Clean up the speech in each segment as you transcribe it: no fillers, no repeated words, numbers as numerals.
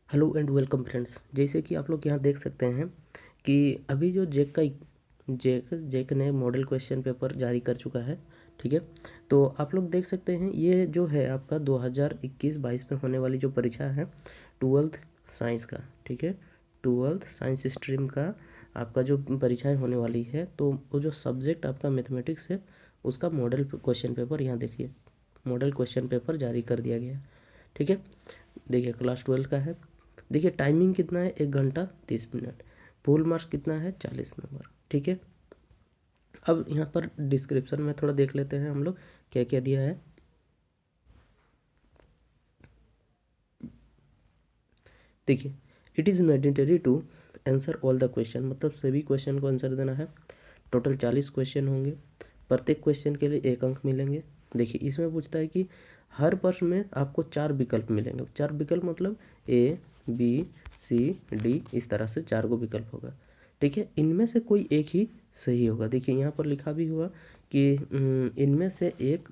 Hello and welcome friends. जैसे कि आप लोग यहाँ देख सकते हैं कि अभी जो जेक ने मॉडल क्वेश्चन पेपर जारी कर चुका है। ठीक है, तो आप लोग देख सकते हैं ये जो है आपका 2021-22 में होने वाली जो परीक्षा है 12th साइंस का। ठीक है, 12th साइंस स्ट्रीम का आपका जो परीक्षाएं होने वाली है, तो वो जो सब्जेक्ट आपका मैथमेटिक्स है उसका मॉडल क्वेश्चन पेपर यहाँ देखिए, मॉडल क्वेश्चन पेपर जारी कर दिया गया। ठीक है, देखिए क्लास 12 का है। देखिए टाइमिंग कितना है, 1 घंटा 30 मिनट। फुल मार्क्स कितना है, 40 नंबर। ठीक है, अब यहाँ पर डिस्क्रिप्शन में थोड़ा देख लेते हैं हम लोग क्या क्या दिया है। देखिए, it is mandatory to answer all the question, मतलब सभी क्वेश्चन को आंसर देना है। टोटल 40 क्वेश्चन होंगे, प्रत्येक क्वेश्चन के लिए 1 अंक मिलेंगे। देखिए इसमें पूछता है कि हर प्रश्न में आपको 4 विकल्प मिलेंगे। 4 विकल्प मतलब ए बी सी डी, इस तरह से 4 गो विकल्प होगा। ठीक है, इनमें से कोई एक ही सही होगा। देखिए यहाँ पर लिखा भी हुआ कि इनमें से एक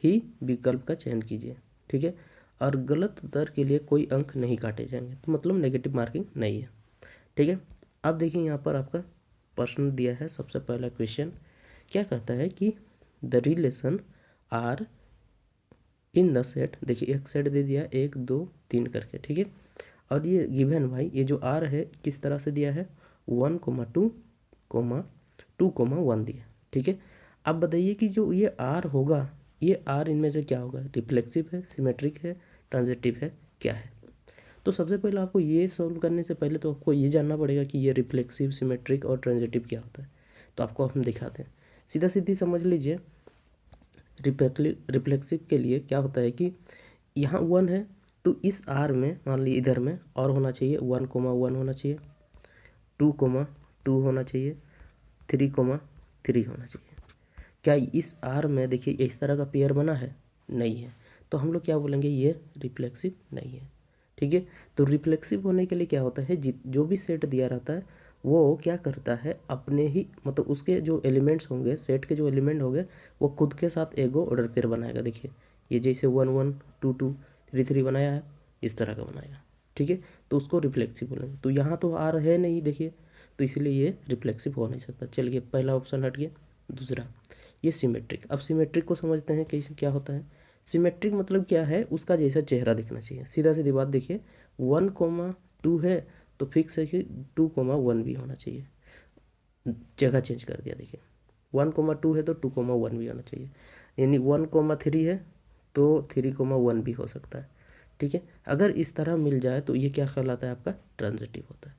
ही विकल्प का चयन कीजिए। ठीक है, और गलत उत्तर के लिए कोई अंक नहीं काटे जाएंगे, तो मतलब नेगेटिव मार्किंग नहीं है। ठीक है, अब देखिए यहाँ पर आपका प्रश्न दिया है। सबसे पहला क्वेश्चन क्या कहता है कि the relation R in the set. देखिए एक सेट दे दिया 1 2 3 करके। ठीक है, और ये गिवन भाई ये जो आर है किस तरह से दिया है, 1,2,1 दिया। ठीक है, अब बताइए कि जो ये आर होगा, ये आर इनमें से क्या होगा, रिफ्लेक्सिव है, सिमेट्रिक है, ट्रांजिटिव है, क्या है। तो सबसे पहले आपको ये सॉल्व करने से पहले तो आपको ये जानना पड़ेगा कि ये रिफ्लेक्सिव, सिमेट्रिक और ट्रांजिटिव क्या होता है। तो आपको हम दिखाते हैं, सीधा सीधी समझ लीजिए। रिफ्लेक्सिव के लिए क्या होता है कि यहाँ 1 है, तो इस आर में मान लीजिए इधर में और होना चाहिए 1,1 होना चाहिए, 2,2 होना चाहिए, 3,3 होना चाहिए। क्या इस आर में देखिए इस तरह का पेयर बना है, नहीं है, तो हम लोग क्या बोलेंगे, ये रिफ्लेक्सिव नहीं है। ठीक है, तो रिफ्लेक्सिव होने के लिए क्या होता है, जो भी सेट दिया रहता है वो क्या करता है, अपने ही मतलब उसके जो एलिमेंट्स होंगे, सेट के जो एलिमेंट होंगे, वो खुद के साथ एगो ऑर्डर पेयर बनाएगा। देखिए ये जैसे 1,1 2,2 3 3 बनाया है, इस तरह का बनाएगा। ठीक है, तो उसको रिफ्लेक्सिव बोलेंगे। तो यहाँ तो आर है नहीं देखिए, तो इसलिए ये रिफ्लेक्सिव हो नहीं सकता। चलिए पहला ऑप्शन हट गया। दूसरा ये सिमेट्रिक। अब सिमेट्रिक को समझते हैं कैसे क्या होता है। सिमेट्रिक मतलब क्या है, उसका जैसा चेहरा दिखना चाहिए। सीधा सीधी बात, देखिए 1,2 है तो फिक्स है कि 2,1 भी होना चाहिए। जगह चेंज कर दिया, देखिए 1,2 है तो 2,1 भी होना चाहिए, यानी 1,3 है तो 3,1 भी हो सकता है। ठीक है, अगर इस तरह मिल जाए तो ये क्या कहलाता है, आपका ट्रांजिटिव होता है।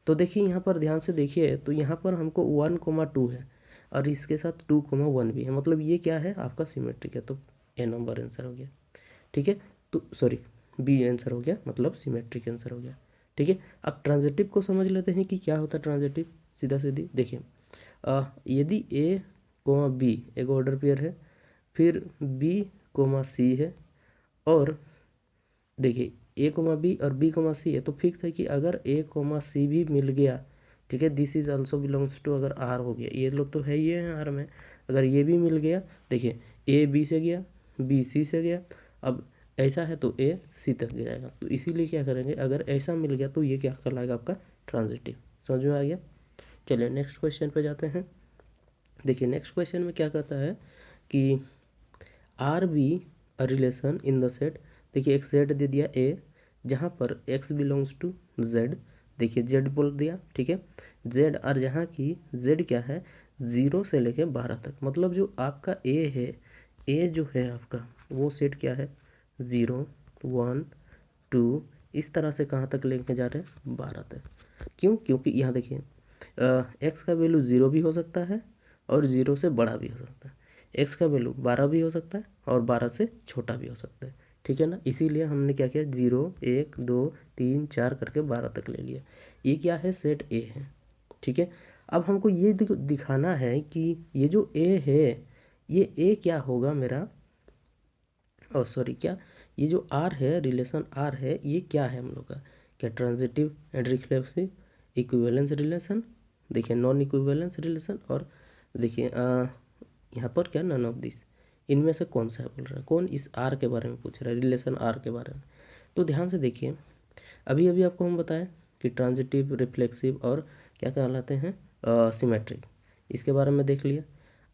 तो देखिए यहाँ पर ध्यान से देखिए, तो यहाँ पर हमको 1,2 है और इसके साथ 2,1 भी है, मतलब ये क्या है, आपका सिमेट्रिक है। तो ए नंबर आंसर हो गया। ठीक है, तो सॉरी बी आंसर हो गया, मतलब सिमेट्रिक आंसर हो गया। ठीक है, अब ट्रांजिटिव को समझ लेते हैं कि क्या होता है ट्रांजिटिव। सीधा सीधी देखिए, यदि ए कोमा बी एक ऑर्डर पेयर है, फिर बी कोमा सी है, और देखिए ए कोमा बी और बी कोमा सी है, तो फिक्स है कि अगर ए कोमा सी भी मिल गया, ठीक है, this is also belongs to, अगर आर हो गया, ये लोग तो है ही है आर में, अगर ये भी मिल गया, देखिए ए बी से गया, बी सी से गया, अब ऐसा है तो ए सी तक जाएगा। तो इसीलिए क्या करेंगे, अगर ऐसा मिल गया तो ये क्या कहलाएगा, आपका ट्रांजिटिव। समझ में आ गया। चलिए नेक्स्ट क्वेश्चन पे जाते हैं। देखिए नेक्स्ट क्वेश्चन में क्या कहता है कि R be a relation in the set. देखिए एक सेट दे दिया ए, जहाँ पर एक्स बिलोंग्स टू जेड, देखिए जेड बोल दिया। ठीक है, जेड, और जहाँ की जेड क्या है, 0 से लेके 12 तक, मतलब जो आपका ए है, ए जो है आपका वो सेट क्या है, 0 1 2, इस तरह से कहाँ तक लेके जा रहे हैं, 12 तक। क्यों, क्योंकि यहाँ देखिए एक्स का वैल्यू 0 भी हो सकता है और 0 से बड़ा भी हो सकता है, एक्स का वैल्यू 12 भी हो सकता है और 12 से छोटा भी हो सकता है। ठीक है ना, इसीलिए हमने क्या किया, 0 1 2 3 4 करके 12 तक ले लिया। ये क्या है, सेट ए है। ठीक है, अब हमको ये दिखाना है कि ये जो ए है, ये ए क्या होगा मेरा, और सॉरी क्या, ये जो आर है, रिलेशन आर है, ये क्या है हम लोग का, क्या transitive and reflexive, equivalence relation, देखिए नॉन इक्विवेलेंस रिलेशन, और देखिए यहाँ पर क्या, नन ऑफ दिस, इनमें से कौन सा है बोल रहा है, कौन इस आर के बारे में पूछ रहा है, रिलेशन आर के बारे में। तो ध्यान से देखिए, अभी अभी आपको हम बताएं कि ट्रांजिटिव, रिफ्लेक्सिव और क्या कहलाते हैं, सिमेट्रिक, इसके बारे में देख लिया।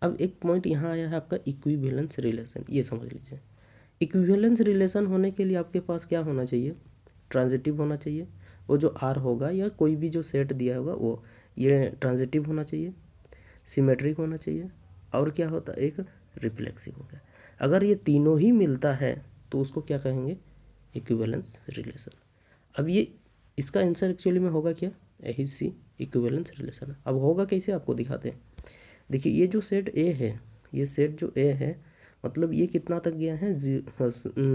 अब एक पॉइंट यहाँ आया है आपका इक्विवेलेंस रिलेशन, ये समझ लीजिए। इक्विवेलेंस रिलेशन होने के लिए आपके पास क्या होना चाहिए, ट्रांजिटिव होना चाहिए, वो जो आर होगा या कोई भी जो सेट दिया होगा वो ये ट्रांजिटिव होना चाहिए, सिमेट्रिक होना चाहिए, और क्या होता है, एक रिफ्लेक्सिव हो गया। अगर ये तीनों ही मिलता है तो उसको क्या कहेंगे, इक्विवेलेंस रिलेशन। अब ये इसका आंसर एक्चुअली में होगा क्या, यही सी इक्विवेलेंस रिलेशन। अब होगा कैसे आपको दिखाते हैं। देखिए ये जो सेट ए है, ये सेट जो ए है, मतलब ये कितना तक गया है,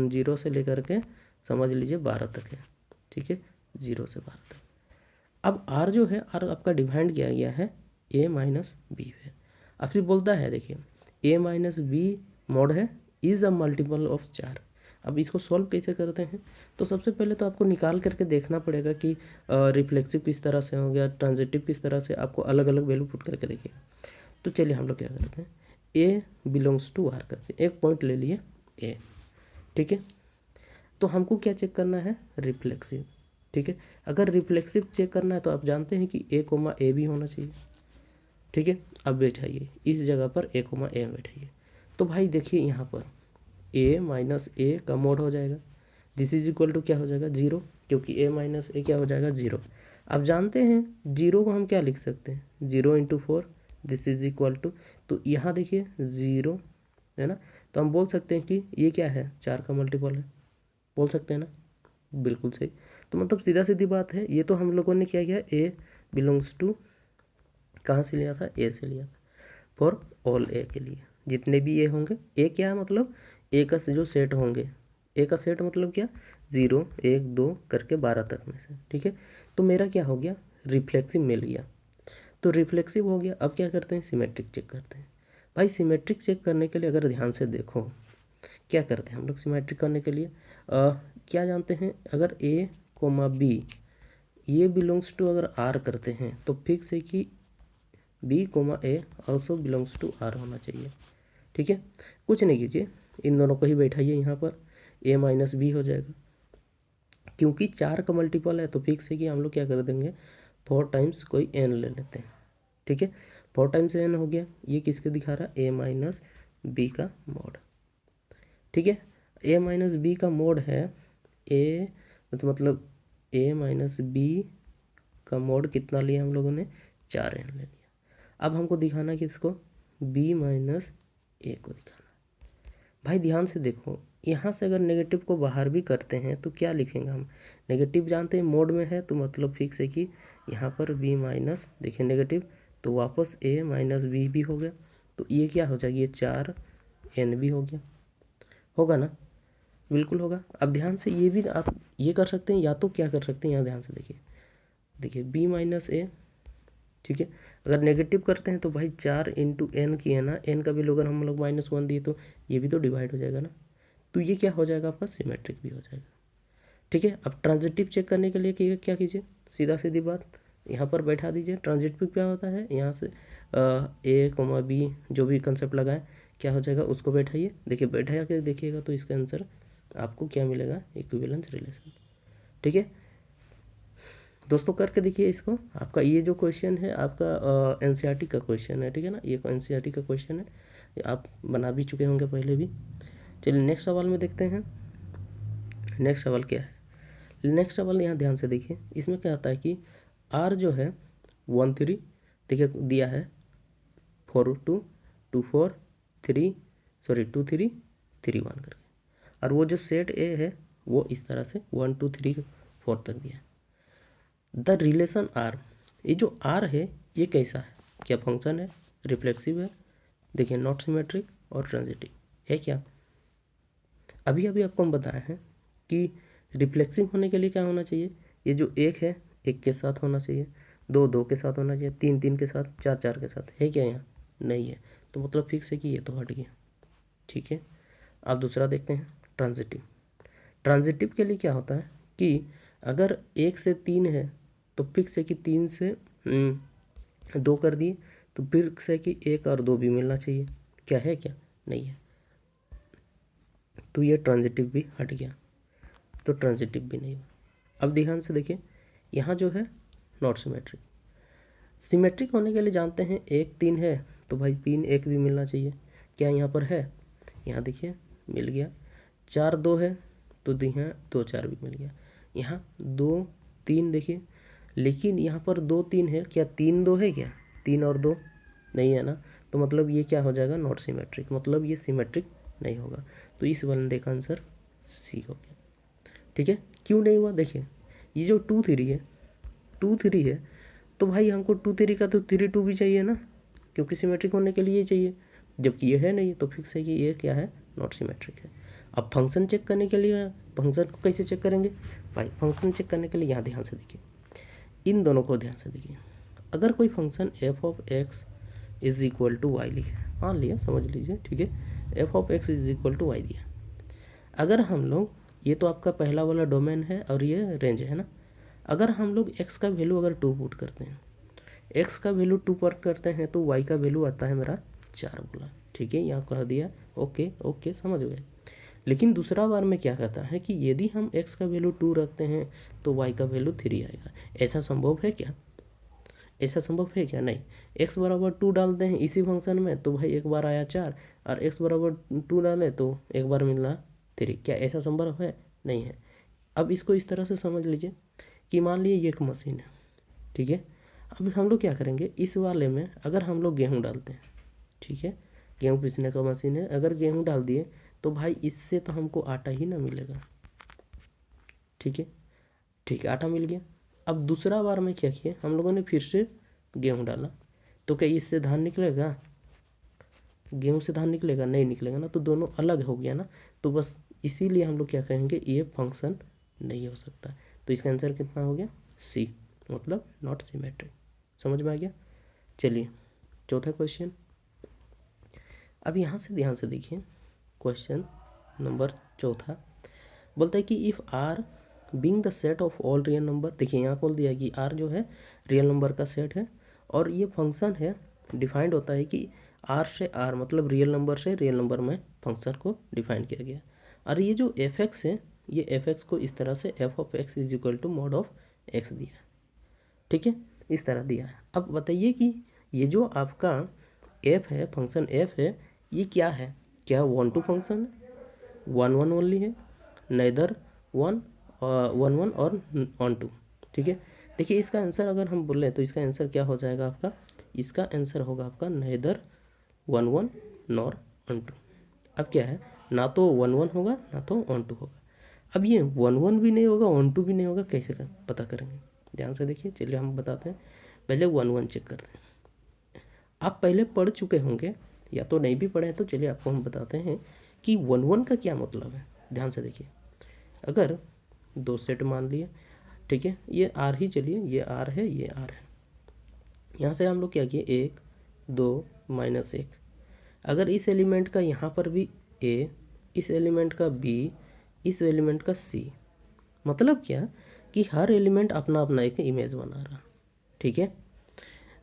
0 से लेकर के समझ लीजिए 12 तक है, ठीक है, 0 से 12 तक। अब आर जो है, आर आपका डिफाइंड किया गया है ए माइनस बी है। अब फिर बोलता है देखिए ए माइनस बी मॉड है इज अ मल्टीपल ऑफ 4। अब इसको सॉल्व कैसे करते हैं, तो सबसे पहले तो आपको निकाल करके देखना पड़ेगा कि रिफ्लेक्सिव किस तरह से हो गया, ट्रांजिटिव किस तरह से, आपको अलग अलग वैल्यू पुट करके देखिए। तो चलिए हम लोग क्या करते हैं, ए बिलोंग्स टू आर करते हैं, एक पॉइंट ले लिए ए, ठीक है। तो हमको क्या चेक करना है, रिफ्लेक्सिव, ठीक है। अगर रिफ्लेक्सिव चेक करना है तो आप जानते हैं कि ए कोमा ए भी होना चाहिए, ठीक है। अब बैठाइए इस जगह पर ए कोमा ए बैठाइए, तो भाई देखिए यहाँ पर ए माइनस ए का मोड हो जाएगा, दिस इज इक्वल टू क्या हो जाएगा, 0, क्योंकि ए माइनस ए क्या हो जाएगा, 0। अब जानते हैं 0 को हम क्या लिख सकते हैं, 0 into 4, this is equal to, तो यहाँ देखिए 0 है ना, तो हम बोल सकते हैं कि ये क्या है, 4 का मल्टीपल है, बोल सकते हैं ना, बिल्कुल सही। तो मतलब सीधा सीधी बात है, ये तो हम लोगों ने क्या किया, ए बिलोंग्स टू कहाँ से लिया था, ए से लिया था, फॉर ऑल ए के लिए जितने भी ए होंगे। ए क्या है मतलब, ए का जो सेट होंगे, ए का सेट मतलब क्या, 0 1 2 करके 12 तक में से, ठीक है। तो मेरा क्या हो गया, रिफ्लेक्सिव मिल गया, तो रिफ्लेक्सिव हो गया। अब क्या करते हैं, सिमेट्रिक चेक करते हैं। भाई सिमेट्रिक चेक करने के लिए अगर ध्यान से देखो क्या करते हैं हम लोग, सिमेट्रिक करने के लिए क्या जानते हैं, अगर ए कोमा बी ये बिलोंग्स टू अगर आर करते हैं तो फिक्स है कि b comma a also belongs to R होना चाहिए, ठीक है। कुछ नहीं कीजिए, इन दोनों को ही बैठाइए यहाँ पर, ए माइनस बी हो जाएगा, क्योंकि 4 का मल्टीपल है तो फिक्स है कि हम लोग क्या कर देंगे, 4 टाइम्स कोई एन ले लेते हैं, ठीक है। 4 टाइम्स एन हो गया, ये किसके दिखा रहा है, ए माइनस बी का मोड, ठीक है। ए माइनस बी का मोड है, ए मतलब ए माइनस बी का मोड कितना लिया हम लोगों ने, 4 एन ले लिया। अब हमको दिखाना किसको, बी माइनस ए को दिखाना। भाई ध्यान से देखो, यहाँ से अगर नेगेटिव को बाहर भी करते हैं तो क्या लिखेंगे हम, नेगेटिव जानते हैं मोड में है तो मतलब फिक्स है कि यहाँ पर बी माइनस, देखिए नेगेटिव, तो वापस ए माइनस बी भी हो गया, तो ये क्या हो जाएगी, ये 4 एन भी हो गया, होगा ना, बिल्कुल होगा। अब ध्यान से ये भी आप ये कर सकते हैं, या तो क्या कर सकते हैं, यहाँ ध्यान से देखिए, देखिए बी माइनस ए, ठीक है। अगर नेगेटिव करते हैं तो भाई 4 इंटू एन किया ना, एन का वैल्यू अगर हम लोग -1 दिए तो ये भी तो डिवाइड हो जाएगा ना, तो ये क्या हो जाएगा आपका, सिमेट्रिक भी हो जाएगा, ठीक है। अब ट्रांजिटिव चेक करने के लिए क्या कीजिए, सीधा सीधी बात यहाँ पर बैठा दीजिए। ट्रांजिटिव क्या होता है, यहाँ से ए कोमा बी जो भी कंसेप्ट लगाए क्या हो जाएगा उसको बैठाइए, देखिए बैठा के देखिएगा तो इसका आंसर आपको क्या मिलेगा, इक्विवेलेंस रिलेशन, ठीक है। दोस्तों करके देखिए इसको, आपका ये जो क्वेश्चन है आपका एनसीईआरटी का क्वेश्चन है, ठीक है ना, ये एनसीईआरटी का क्वेश्चन है, ये आप बना भी चुके होंगे पहले भी। चलिए नेक्स्ट सवाल में देखते हैं, नेक्स्ट सवाल क्या है। नेक्स्ट सवाल यहाँ ध्यान से देखिए, इसमें क्या आता है कि आर जो है 1 3, देखिए दिया है 4 2 2 4 3 सॉरी 2 3 3 1 करके, और वो जो सेट ए है वो इस तरह से 1 2 3 4 तक दिया है। द रिलेशन आर, ये जो आर है ये कैसा है, क्या फंक्शन है, रिफ्लेक्सिव है, देखिए नॉट सिमेट्रिक और ट्रांजिटिव है क्या। अभी अभी आपको हम बताए हैं कि रिफ्लेक्सिव होने के लिए क्या होना चाहिए, ये जो एक है एक के साथ होना चाहिए, 2 2 के साथ होना चाहिए, 3 3 के साथ, 4 4 के साथ, है क्या यहाँ, नहीं है, तो मतलब फिक्स है कि ये तो हट गया, ठीक है। अब दूसरा देखते हैं ट्रांजिटिव। ट्रांजिटिव के लिए क्या होता है कि अगर 1 से 3 है तो फिक्स है कि 3 से 2 कर दिए तो फिक्स है कि 1 और 2 भी मिलना चाहिए, क्या है क्या, नहीं है, तो ये ट्रांजिटिव भी हट गया, तो ट्रांजिटिव भी नहीं हुआ। अब ध्यान से देखिए, यहाँ जो है नॉट सिमेट्रिक। सिमेट्रिक होने के लिए जानते हैं 1 3 है तो भाई 3 1 भी मिलना चाहिए। क्या यहाँ पर है? यहाँ देखिए मिल गया। 4 2 है तो यहाँ 2 4 भी मिल गया। यहाँ 2 3 देखिए, लेकिन यहाँ पर 2 3 है, क्या 3 2 है? क्या 3 और 2 नहीं है ना, तो मतलब ये क्या हो जाएगा? नॉट सिमेट्रिक, मतलब ये सिमेट्रिक नहीं होगा। तो इस वनडे का आंसर सी हो गया। ठीक है, क्यों नहीं हुआ? देखिए ये जो 2 3 है, 2 3 है तो भाई हमको 2 3 का तो 3 2 भी चाहिए ना, क्योंकि सिमेट्रिक होने के लिए चाहिए, जबकि ये है नहीं तो फिक्स है कि ये क्या है? नॉट सिमेट्रिक है। अब फंक्शन चेक करने के लिए फंक्शन को कैसे चेक करेंगे भाई? फंक्शन चेक करने के लिए यहाँ ध्यान से देखिए, इन दोनों को ध्यान से देखिए। अगर कोई function f of x is equal to y लिखे, मान लिया, समझ लीजिए, ठीक है, f of x is equal to y दिया। अगर हम लोग, ये तो आपका पहला वाला डोमेन है और ये रेंज है ना, अगर हम लोग x का वैल्यू अगर 2 पुट करते हैं, x का वैल्यू 2 पुट करते हैं तो y का वैल्यू आता है मेरा 4 बोला। ठीक है, यहाँ कह दिया, ओके ओके समझ गए। लेकिन दूसरा बार में क्या कहता है कि यदि हम x का वैल्यू 2 रखते हैं तो y का वैल्यू 3 आएगा। ऐसा संभव है क्या? ऐसा संभव है क्या? नहीं। x बराबर 2 डालते हैं इसी फंक्शन में तो भाई एक बार आया 4, और x बराबर 2 डालें तो एक बार मिला 3। क्या ऐसा संभव है? नहीं है। अब इसको इस तरह से समझ लीजिए कि मान लीजिए ये एक मशीन है, ठीक है। अब हम लोग क्या करेंगे, इस वाले में अगर हम लोग गेहूँ डालते हैं, ठीक है, गेहूँ पीसने का मशीन है, अगर गेहूँ डाल दिए तो भाई इससे तो हमको आटा ही ना मिलेगा। ठीक है, ठीक है, आटा मिल गया। अब दूसरा बार में क्या किया, हम लोगों ने फिर से गेहूँ डाला तो क्या इससे धान निकलेगा? गेहूँ से धान निकलेगा? नहीं निकलेगा ना, तो दोनों अलग हो गया ना। तो बस इसीलिए हम लोग क्या कहेंगे, ये फंक्शन नहीं हो सकता। तो इसका आंसर कितना हो गया? सी, मतलब नॉट सिमेट्रिक। समझ में आ गया? चलिए चौथा क्वेश्चन। अब यहाँ से ध्यान से देखिए, क्वेश्चन नंबर चौथा बोलता है कि if R being the set of all real number, देखिए यहाँ बोल दिया कि आर जो है रियल नंबर का सेट है, और ये फंक्शन है डिफाइंड होता है कि आर से आर मतलब रियल नंबर से रियल नंबर में फंक्शन को डिफाइन किया गया। और ये जो एफ एक्स है, ये एफ एक्स को इस तरह से f of x is equal to mod of x दिया है। ठीक है, इस तरह दिया है। अब बताइए कि ये जो आपका एफ है, फंक्शन एफ है, ये क्या है? क्या 1 2 फंक्शन है? 1 1 ओनली है, नैदर 1 1 1 और 1 2। ठीक है, देखिए इसका आंसर अगर हम बोलें तो इसका आंसर क्या हो जाएगा आपका? इसका आंसर होगा आपका नैदर 1 1 नॉर 1 2। अब क्या है, ना तो 1 1 होगा ना तो 1 2 होगा। अब ये 1 1 भी नहीं होगा 1 2 भी नहीं होगा, कैसे पता करेंगे? ध्यान से देखिए, चलिए हम बताते हैं। पहले 1 1 चेक करते हैं। आप पहले पढ़ चुके होंगे या तो नहीं भी पढ़े हैं, तो चलिए आपको हम बताते हैं कि 1 1 का क्या मतलब है। ध्यान से देखिए, अगर 2 सेट मान लिए, ठीक है, ये आर ही, चलिए ये आर है, ये आर है। यहाँ से हम लोग क्या किए, 1 2 -1। अगर इस एलिमेंट का यहाँ पर भी ए, इस एलिमेंट का बी, इस एलिमेंट का सी, मतलब क्या कि हर एलिमेंट अपना अपना एक इमेज बना रहा। ठीक है,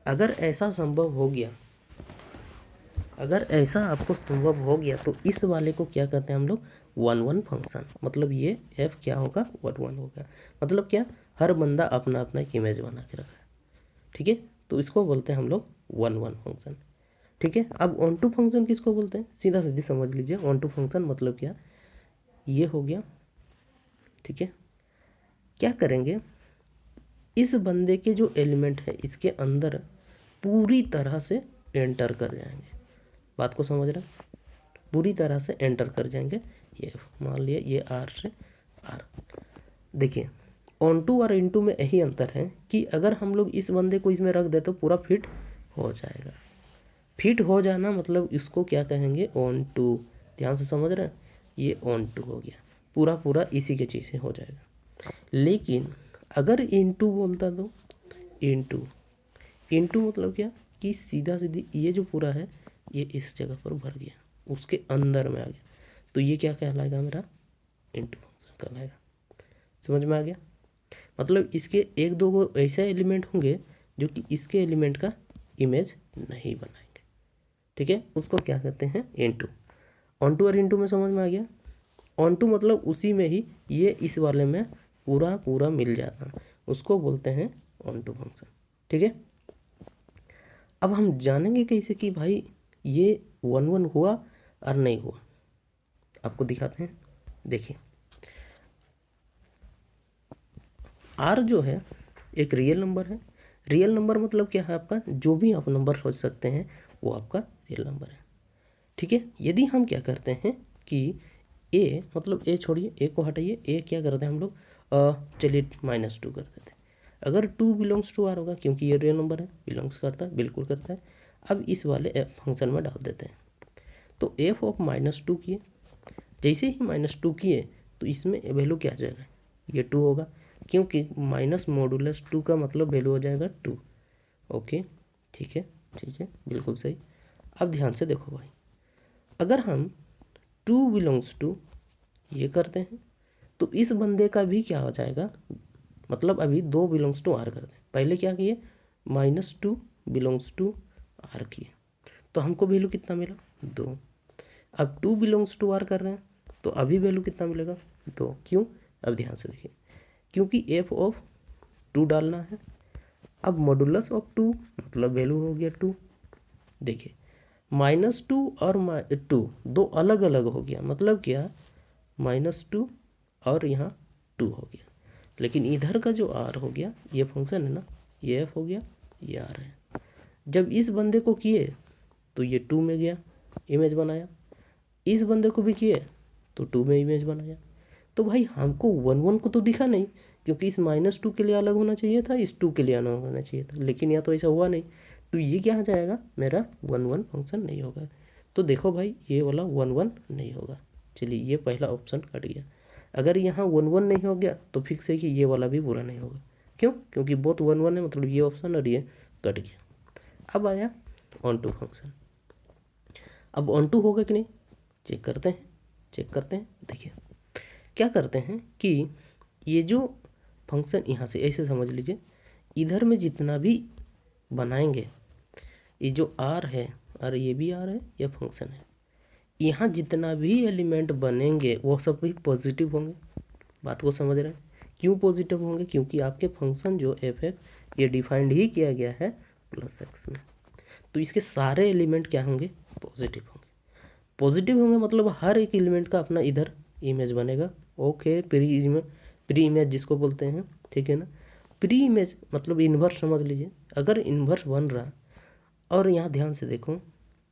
अगर ऐसा संभव हो गया, अगर ऐसा आपको संभव हो गया तो इस वाले को क्या कहते हैं हम लोग? 1 1 फंक्शन। मतलब ये एफ क्या होगा? 1 1 होगा। मतलब क्या, हर बंदा अपना अपना एक इमेज बना के रखा है। ठीक है, तो इसको बोलते हैं हम लोग 1 1 फंक्शन। ठीक है, अब 1 2 फंक्शन किसको बोलते हैं? सीधा सीधी समझ लीजिए, 1 2 फंक्शन मतलब क्या, ये हो गया। ठीक है, क्या करेंगे, इस बंदे के जो एलिमेंट है इसके अंदर पूरी तरह से एंटर कर जाएंगे। बात को समझ रहे हैं? पूरी तरह से एंटर कर जाएंगे। ये मान लिया ये आर से आर। देखिए ऑन टू और इन टू में यही अंतर है कि अगर हम लोग इस बंदे को इसमें रख दे तो पूरा फिट हो जाएगा। फिट हो जाना मतलब इसको क्या कहेंगे? Onto. ध्यान से समझ रहे हैं? ये ऑन टू हो गया, पूरा पूरा इसी के चीज़ से हो जाएगा। लेकिन अगर इनटू बोलता तो इनटू, इनटू मतलब क्या कि सीधा सीधी ये जो पूरा है ये इस जगह पर भर गया, उसके अंदर में आ गया, तो ये क्या कहलाएगा? मेरा इनटू फंक्शन कहलाएगा। समझ में आ गया? मतलब इसके एक दो को ऐसे एलिमेंट होंगे जो कि इसके एलिमेंट का इमेज नहीं बनाएंगे। ठीक है, उसको क्या कहते हैं? इनटू। ऑन टू और इनटू में समझ में आ गया? ऑन टू मतलब उसी में ही ये इस वाले में पूरा पूरा मिल जाना, उसको बोलते हैं ऑन टू फंक्शन। ठीक है, अब हम जानेंगे कैसे कि भाई ये 1 1 हुआ और नहीं हुआ, आपको दिखाते हैं। देखिए आर जो है एक रियल नंबर है। रियल नंबर मतलब क्या है आपका, जो भी आप नंबर सोच सकते हैं वो आपका रियल नंबर है। ठीक है, यदि हम क्या करते हैं कि ए मतलब ए छोड़िए, ए को हटाइए, ए क्या करते हैं हम लोग, चलिए -2 कर देते हैं। अगर 2 बिलोंग्स टू आर होगा, क्योंकि ये रियल नंबर है, बिलोंग्स करता है, बिल्कुल करता है। अब इस वाले एफ फंक्शन में डाल देते हैं, तो एफ ऑफ -2 किए, जैसे ही -2 किए तो इसमें वैल्यू क्या आ जाएगा, ये 2 होगा, क्योंकि माइनस मॉडुलस 2 का मतलब वैल्यू हो जाएगा 2। ओके ठीक है, ठीक है, बिल्कुल सही। अब ध्यान से देखो भाई, अगर हम 2 बिलोंग्स टू ये करते हैं तो इस बंदे का भी क्या हो जाएगा, मतलब अभी 2 बिलोंग्स टू आर करते हैं, पहले क्या किए -2 बिलोंग्स टू आर किए, तो हमको वैल्यू कितना मिला 2। अब 2 बिलोंग्स टू आर कर रहे हैं तो अभी वैल्यू कितना मिलेगा 2। क्यों, अब ध्यान से देखिए, क्योंकि एफ ऑफ 2 डालना है। अब मॉडुलस ऑफ 2 मतलब वैल्यू हो गया 2। देखिए -2 और 2 दो अलग अलग हो गया, मतलब क्या -2 और यहाँ 2 हो गया, लेकिन इधर का जो आर हो गया, ये फंक्शन है ना, ये एफ हो गया, ये आर है। जब इस बंदे को किए तो ये 2 में गया, इमेज बनाया, इस बंदे को भी किए तो 2 में इमेज बनाया। तो भाई हमको 1 1 को तो दिखा नहीं, क्योंकि इस -2 के लिए अलग होना चाहिए था, इस 2 के लिए अलग होना चाहिए था, लेकिन यहाँ तो ऐसा हुआ नहीं, तो ये क्या हो जाएगा मेरा 1 1 फंक्शन नहीं होगा। तो देखो भाई ये वाला 1 1 नहीं होगा। चलिए ये पहला ऑप्शन कट गया। अगर यहाँ 1 1 नहीं हो गया तो फिक्स है कि ये वाला भी पूरा नहीं होगा। क्यों, क्योंकि बोथ 1 1 है, मतलब ये ऑप्शन और ये कट गया। अब आया ऑन टू फंक्शन। अब ऑन टू होगा कि नहीं चेक करते हैं, चेक करते हैं। देखिए क्या करते हैं कि ये जो फंक्शन यहाँ से ऐसे समझ लीजिए, इधर में जितना भी बनाएंगे, ये जो आर है और ये भी आर है, ये फंक्शन है, यहाँ जितना भी एलिमेंट बनेंगे वो सब भी पॉजिटिव होंगे। बात को समझ रहे हैं, क्यों पॉजिटिव होंगे, क्योंकि आपके फंक्शन जो एफ है ये डिफाइंड ही किया गया है +x में, तो इसके सारे एलिमेंट क्या होंगे, पॉजिटिव होंगे। पॉजिटिव होंगे मतलब हर एक एलिमेंट का अपना इधर इमेज बनेगा। ओके, प्री इमेज जिसको बोलते हैं, ठीक है ना। प्री इमेज मतलब इन्वर्स समझ लीजिए, अगर इन्वर्स बन रहा, और यहाँ ध्यान से देखो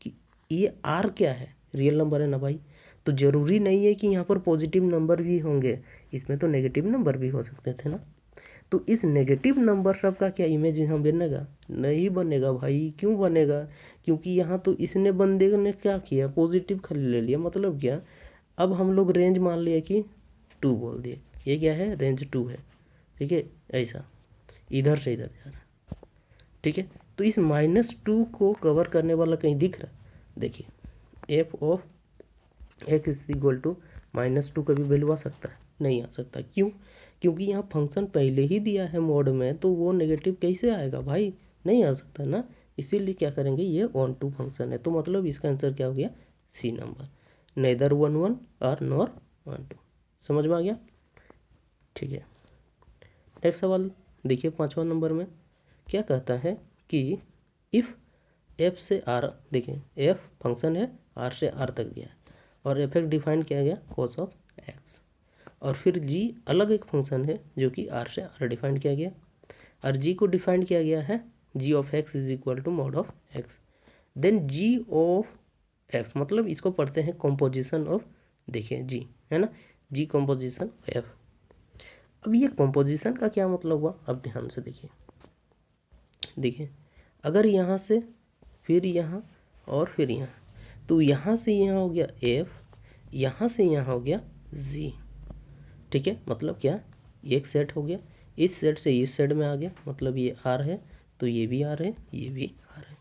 कि ये आर क्या है, रियल नंबर है ना भाई, तो ज़रूरी नहीं है कि यहाँ पर पॉजिटिव नंबर भी होंगे, इसमें तो नेगेटिव नंबर भी हो सकते थे ना। तो इस नेगेटिव नंबर सब का क्या इमेज यहाँ बनेगा, नहीं बनेगा भाई। क्यों बनेगा, क्योंकि यहाँ तो इसने बंदे ने क्या किया, पॉजिटिव खाली ले लिया, मतलब क्या, अब हम लोग रेंज मान लिया कि 2 बोल दिए, ये क्या है रेंज 2 है, ठीक है, ऐसा इधर से इधर जा रहा है, ठीक है। तो इस -2 को कवर करने वाला कहीं दिख रहा, देखिए f of x equal to -2 का भी वैल्यू आ सकता है, नहीं आ सकता। क्यों, क्योंकि यहाँ फंक्शन पहले ही दिया है मोड में, तो वो नेगेटिव कैसे आएगा भाई, नहीं आ सकता ना। इसीलिए क्या करेंगे, ये ऑन टू फंक्शन है, तो मतलब इसका आंसर क्या हो गया, सी नंबर, नेदर 1 1 और नॉर 1 2। समझ में आ गया, ठीक है। नेक्स्ट सवाल देखिए 5वां नंबर में क्या कहता है कि इफ़ एफ से आर, देखिए एफ फंक्शन है, आर से आर तक गया है, और एफ एक्स डिफाइन किया गया cos ऑफ एक्स, और फिर जी अलग एक फंक्शन है जो कि आर से आर डिफाइन किया गया, और जी को डिफाइन किया गया है G of x is equal to mod of X. Then G of F मतलब इसको पढ़ते हैं कॉम्पोजिशन ऑफ, देखिए जी है ना, जी कॉम्पोजिशन एफ। अब ये कॉम्पोजिशन का क्या मतलब हुआ, अब ध्यान से देखिए, देखिए अगर यहाँ से फिर यहाँ और फिर यहाँ, तो यहाँ से यहाँ हो गया एफ, यहाँ से यहाँ हो गया जी, ठीक है। मतलब क्या, एक सेट हो गया, इस सेट से इस सेट में आ गया, मतलब ये आर है तो ये भी आर है, ये भी आर है,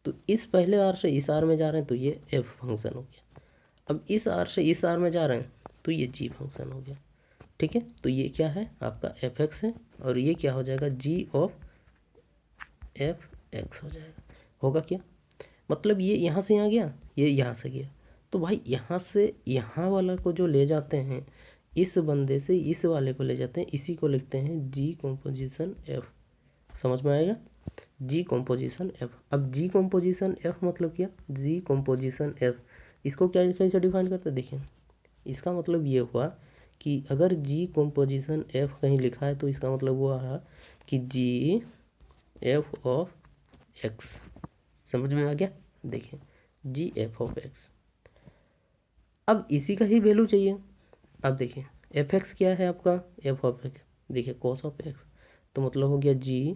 तो इस पहले आर से इस आर में जा रहे हैं तो ये एफ फंक्शन हो गया। अब इस आर से इस आर में जा रहे हैं तो ये जी फंक्शन हो गया, ठीक है। तो ये क्या है आपका एफ एक्स है, और ये क्या हो जाएगा जी ऑफ एफ एक्स हो जाएगा। होगा क्या, मतलब ये यहाँ से यहाँ गया, ये यहाँ से गया, तो भाई यहाँ से यहाँ वाला को जो ले जाते हैं, इस बंदे से इस वाले को ले जाते हैं, इसी को लिखते हैं जी कॉम्पोजिशन एफ। समझ में आएगा, जी कॉम्पोजिशन एफ। अब जी कॉम्पोजिशन एफ मतलब क्या, जी कॉम्पोजिशन एफ इसको क्या कैसे डिफाइन करते हैं, देखिए इसका मतलब ये हुआ कि अगर जी कॉम्पोजिशन एफ कहीं लिखा है तो इसका मतलब हुआ है कि जी एफ ऑफ एक्स। समझ में आ गया, देखिए जी एफ ऑफ एक्स। अब इसी का ही वैल्यू चाहिए। अब देखिए एफ एक्स क्या है आपका, एफ ऑफ एक्स, देखिए कॉस ऑफ एक्स, तो मतलब हो गया जी,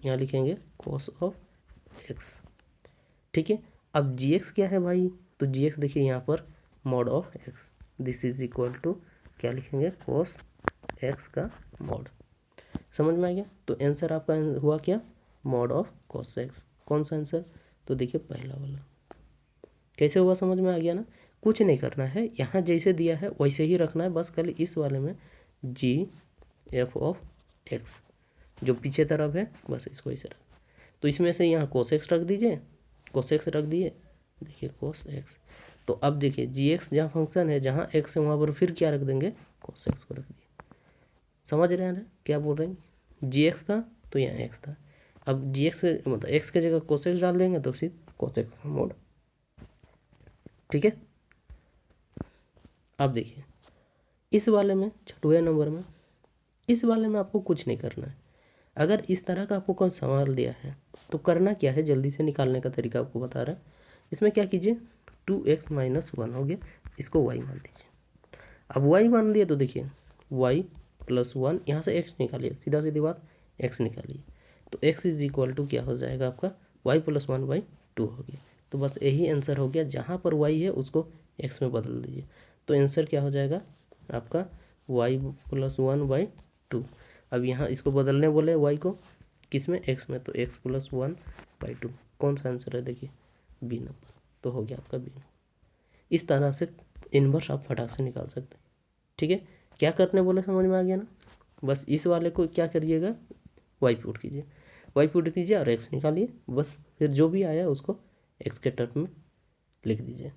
यहाँ लिखेंगे कॉस ऑफ एक्स। ठीक है, अब जी एक्स क्या है भाई, तो जी एक्स देखिए यहाँ पर mod of x, this is equal to क्या लिखेंगे, कॉस एक्स का मॉड। समझ में आ गया, तो आंसर आपका हुआ क्या, मॉड ऑफ कॉस एक्स। कौन सा आंसर, तो देखिए पहला वाला। कैसे हुआ, समझ में आ गया ना। कुछ नहीं करना है, यहाँ जैसे दिया है वैसे ही रखना है, बस खाली इस वाले में जी एफ ऑफ एक्स जो पीछे तरफ है बस इसको ऐसे रख, तो इसमें से यहाँ कोस एक्स रख दीजिए, कोस एक्स रख दिए, देखिए कोस एक्स। तो अब देखिए जी एक्स जहाँ फंक्शन है, जहाँ एक्स है वहाँ पर फिर क्या रख देंगे, कोस एक्स को रख दिए। समझ रहे हैं क्या बोल रहे हैं, जी एक्स था तो यहाँ एक्स था, अब जी एक्स मतलब एक्स की जगह कोस एक्स डाल देंगे तो फिर कोस एक्स का मोड। ठीक है, अब देखिए इस वाले में 6वें नंबर में, इस वाले में आपको कुछ नहीं करना है। अगर इस तरह का आपको कौन सवाल दिया है तो करना क्या है, जल्दी से निकालने का तरीका आपको बता रहा है। इसमें क्या कीजिए, 2x - 1 हो गया, इसको y मान दीजिए। अब y मान दिए तो देखिए y + 1, यहाँ से x निकालिए, सीधा सीधी बात x निकालिए, तो x इज इक्वल टू क्या हो जाएगा आपका y + 1/2 हो गया। तो बस यही आंसर हो गया, जहाँ पर y है उसको x में बदल दीजिए, तो आंसर क्या हो जाएगा आपका y + 1/2। अब यहाँ इसको बदलने बोले y को किस में, x में, तो x + 1/2 कौन सा आंसर है, देखिए बी नंबर, तो हो गया आपका बी। इस तरह से इन्वर्स आप फटाक से निकाल सकते हैं। ठीक है, क्या करने बोले समझ में आ गया ना। बस इस वाले को क्या करिएगा, वाई पुट कीजिए, वाई पुट कीजिए और एक्स निकालिए, बस फिर जो भी आया उसको एक्स के टर्म में लिख दीजिए।